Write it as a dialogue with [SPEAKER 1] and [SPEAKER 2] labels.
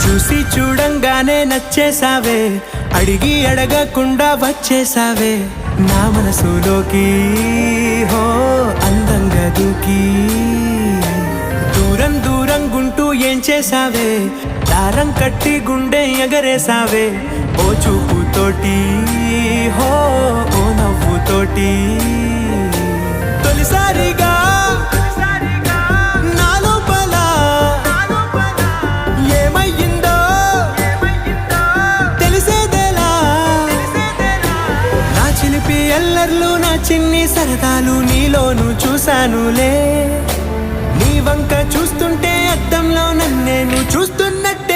[SPEAKER 1] చూసి చూడంగానే నచ్చేసావే, అడిగి అడగకుండా వచ్చేసావే నా మనసులోకి. హో అందంగా దూకి దూరం దూరం గుంటూ ఏం చేసావే, దారం కట్టి గుండె ఎగరేసావే ఓ చూపుతోటి. హో ఓ నవ్వుతోటి తొలిసారిగా నా లోపల ఏమయ్యిందో తెలిసేదేలా. నా చిలిపి ఎల్లర్లు నా చిన్ని సరదాలు నీలోను చూశానులే. నీ వంక చూస్తుంటే అద్దంలో నన్నేను చూస్తున్నట్టు